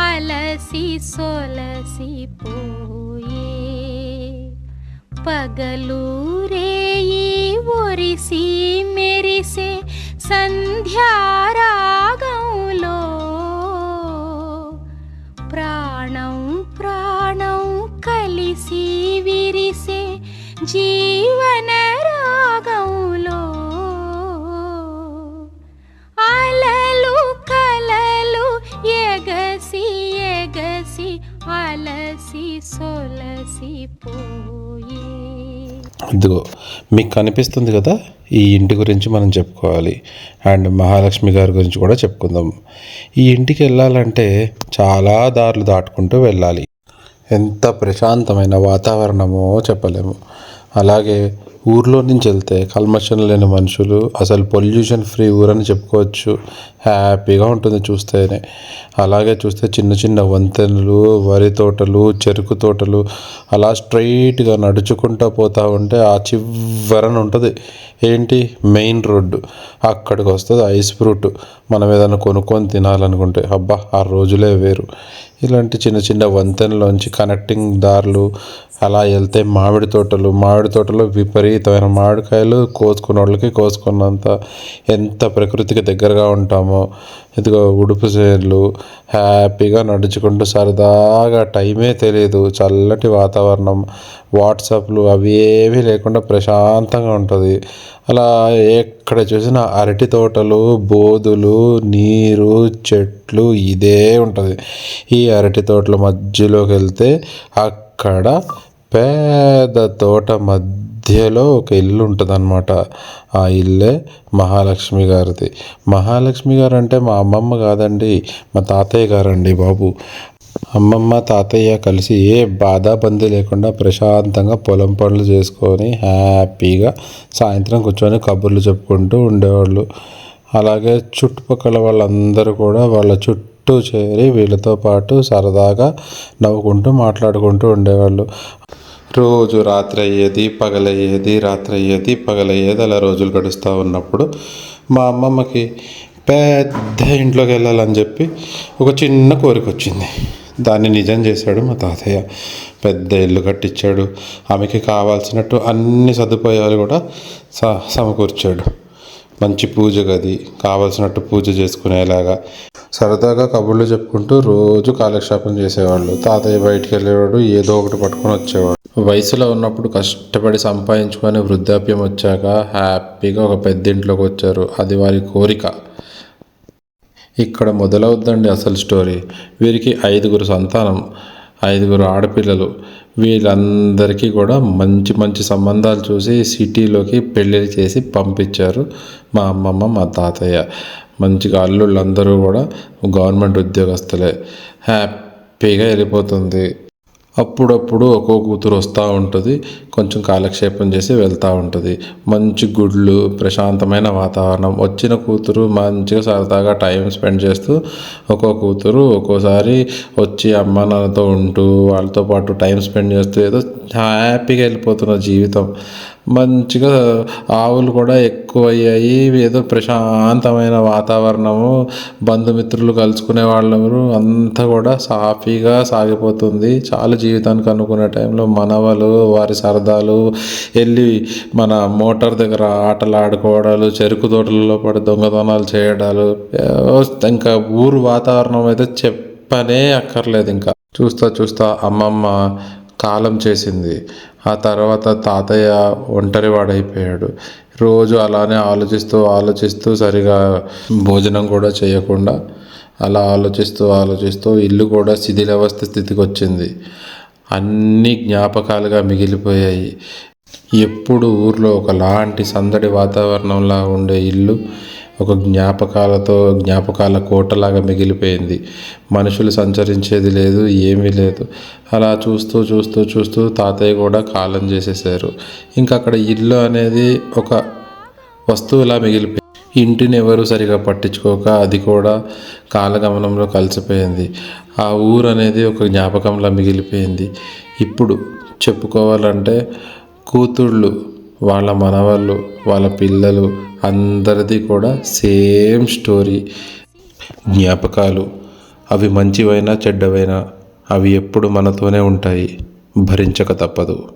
అలసి సొలసిపోయే పగలు రేయి ఒరిసి మెరిసే సంధ్యారాగంలో ప్రాణం ప్రాణం కలిసి విరిసే జీవన రాగంలో అలలు కలలు ఎగసి ఎగసి అలసి సొలసిపోయే. ఇదిగో మీకు కనిపిస్తుంది కదా, ఈ ఇంటి గురించి మనం చెప్పుకోవాలి. అండ్ మహాలక్ష్మి గారి గురించి కూడా చెప్పుకుందాం. ఈ ఇంటికి వెళ్ళాలంటే చాలా దారులు దాటుకుంటూ వెళ్ళాలి. ఎంత ప్రశాంతమైన వాతావరణమో చెప్పలేము. అలాగే ఊర్లో నుంచి వెళ్తే కల్మషం లేని మనుషులు, అసలు పొల్యూషన్ ఫ్రీ ఊరని చెప్పుకోవచ్చు. హ్యాపీగా ఉంటుంది చూస్తేనే. అలాగే చూస్తే చిన్న చిన్న వంతెనలు, వరి తోటలు, చెరుకు తోటలు, అలా స్ట్రైట్గా నడుచుకుంటూ పోతూ ఉంటే ఆ చివరన ఉంటుంది ఏంటి మెయిన్ రోడ్డు. అక్కడికి వస్తుంది ఐస్ ఫ్రూట్. మనం ఏదైనా కొనుక్కొని తినాలనుకుంటే అబ్బా ఆ రోజులే వేరు. ఇలాంటి చిన్న చిన్న వంతెనలోంచి కనెక్టింగ్ దారులు, అలా వెళ్తే మామిడి తోటలో విపరీతమైన మామిడికాయలు, కోసుకున్న వాళ్ళకి కోసుకున్నంత. ఎంత ప్రకృతికి దగ్గరగా ఉంటామో. ఇదిగో ఉడుపు చేనులు, హ్యాపీగా నడుచుకుంటూ సరదాగా టైమే తెలియదు. చల్లటి వాతావరణం, వాట్సాప్లు అవి ఏమీ లేకుండా ప్రశాంతంగా ఉంటుంది. అలా ఎక్కడ చూసినా అరటి తోటలు, బోదులు, నీరు, చెట్లు ఇదే ఉంటుంది. ఈ అరటి తోటల మధ్యలోకి వెళ్తే అక్కడ పెద్ద తోట మధ్యలో ఒక ఇల్లు ఉంటుంది అన్నమాట. ఆ ఇల్లే మహాలక్ష్మి గారిది. మహాలక్ష్మి గారు అంటే మా అమ్మమ్మ కాదండి, మా తాతయ్య గారండి బాబు. అమ్మమ్మ తాతయ్య కలిసి ఏ బాధాబందీ లేకుండా ప్రశాంతంగా పొలం పనులు చేసుకొని హ్యాపీగా సాయంత్రం కూర్చొని కబుర్లు చెప్పుకుంటూ ఉండేవాళ్ళు. అలాగే చుట్టుపక్కల వాళ్ళందరూ కూడా వాళ్ళ చుట్టూ చేరి వీళ్ళతో పాటు సరదాగా నవ్వుకుంటూ మాట్లాడుకుంటూ ఉండేవాళ్ళు. రోజు రాత్రి అయ్యేది పగలయ్యేది, రాత్రి అయ్యేది పగలయ్యేది, అలా రోజులు గడుస్తూ ఉన్నప్పుడు మా అమ్మమ్మకి పెద్ద ఇంట్లోకి వెళ్ళాలని చెప్పి ఒక చిన్న కోరిక వచ్చింది. దాన్ని నిజం చేశాడు మా తాతయ్య. పెద్ద ఇల్లు కట్టించాడు. ఆమెకి కావాల్సినట్టు అన్ని సదుపాయాలు కూడా సమకూర్చాడు. మంచి పూజ గది, కావాల్సినట్టు పూజ చేసుకునేలాగా. సరదాగా కబుర్లు చెప్పుకుంటూ రోజు కాలక్షేపం చేసేవాళ్ళు. తాతయ్య బయటికి వెళ్ళేవాడు, ఏదో ఒకటి పట్టుకొని వచ్చేవాడు. వయసులో ఉన్నప్పుడు కష్టపడి సంపాదించుకొని వృద్ధాప్యం వచ్చాక హ్యాపీగా ఒక పెద్ద ఇంట్లోకి వచ్చారు. అది వారి కోరిక. ఇక్కడ మొదలవుద్దండి అసలు స్టోరీ. వీరికి 5 సంతానం, 5 ఆడపిల్లలు. వీళ్ళందరికీ కూడా మంచి మంచి సంబంధాలు చూసి సిటీలోకి పెళ్ళిళ్ళు చేసి పంపించారు మా అమ్మమ్మ, మా తాతయ్య. మంచిగా అల్లుళ్ళందరూ కూడా గవర్నమెంట్ ఉద్యోగస్తులే. హ్యాపీగా వెళ్ళిపోతుంది. అప్పుడప్పుడు ఒక్కో కూతురు వస్తూ ఉంటుంది, కొంచెం కాలక్షేపం చేసి వెళ్తూ ఉంటుంది. మంచి గుడ్లు, ప్రశాంతమైన వాతావరణం. వచ్చిన కూతురు మంచిగా సరదాగా టైం స్పెండ్ చేస్తూ, ఒక్కో కూతురు ఒక్కోసారి వచ్చి అమ్మ నాన్నతో ఉంటూ వాళ్ళతో పాటు టైం స్పెండ్ చేస్తూ ఏదో హ్యాపీగా వెళ్ళిపోతున్న జీవితం. మంచిగా ఆవులు కూడా ఎక్కువ అయ్యాయి. ఏదో ప్రశాంతమైన వాతావరణము, బంధుమిత్రులు కలుసుకునే వాళ్ళెవరు అంతా కూడా సాఫీగా సాగిపోతుంది. చాలా జీవితానికి అనుకునే టైంలో మనవలు, వారి సరదాలు, వెళ్ళి మన మోటార్ దగ్గర ఆటలు ఆడుకోవడాలు, చెరుకు తోటలలో పడి దొంగతనాలు చేయడాలు, ఇంకా ఊరు వాతావరణం అయితే చెప్పనే అక్కర్లేదు. ఇంకా చూస్తా అమ్మమ్మ కాలం చేసింది. ఆ తర్వాత తాతయ్య ఒంటరివాడైపోయాడు. రోజు అలానే ఆలోచిస్తూ సరిగా భోజనం కూడా చేయకుండా అలా ఆలోచిస్తూ ఇల్లు కూడా శిథిలావస్థ స్థితికి వచ్చింది. అన్ని జ్ఞాపకాలుగా మిగిలిపోయాయి. ఎప్పుడు ఊర్లో ఒకలాంటి సందడి వాతావరణంలా ఉండే ఇల్లు ఒక జ్ఞాపకాల కోటలాగా మిగిలిపోయింది. మనుషులు సంచరించేది లేదు, ఏమీ లేదు. అలా చూస్తూ తాతయ్య కూడా కాలం చేసేసారు. ఇంకా అక్కడ ఇల్లు అనేది ఒక వస్తువులా మిగిలిపోయింది. ఇంటిని ఎవరు సరిగా పట్టించుకోక అది కూడా కాలగమనంలో కలిసిపోయింది. ఆ ఊరు అనేది ఒక జ్ఞాపకంలా మిగిలిపోయింది. ఇప్పుడు చెప్పుకోవాలంటే కూతుళ్ళు, వాళ్ళ మనవాళ్ళు, వాళ్ళ పిల్లలు అందరిది కూడా సేమ్ స్టోరీ. జ్ఞాపకాలు, అవి మంచివైనా చెడ్డవైనా అవి ఎప్పుడు మనతోనే ఉంటాయి, భరించక తప్పదు.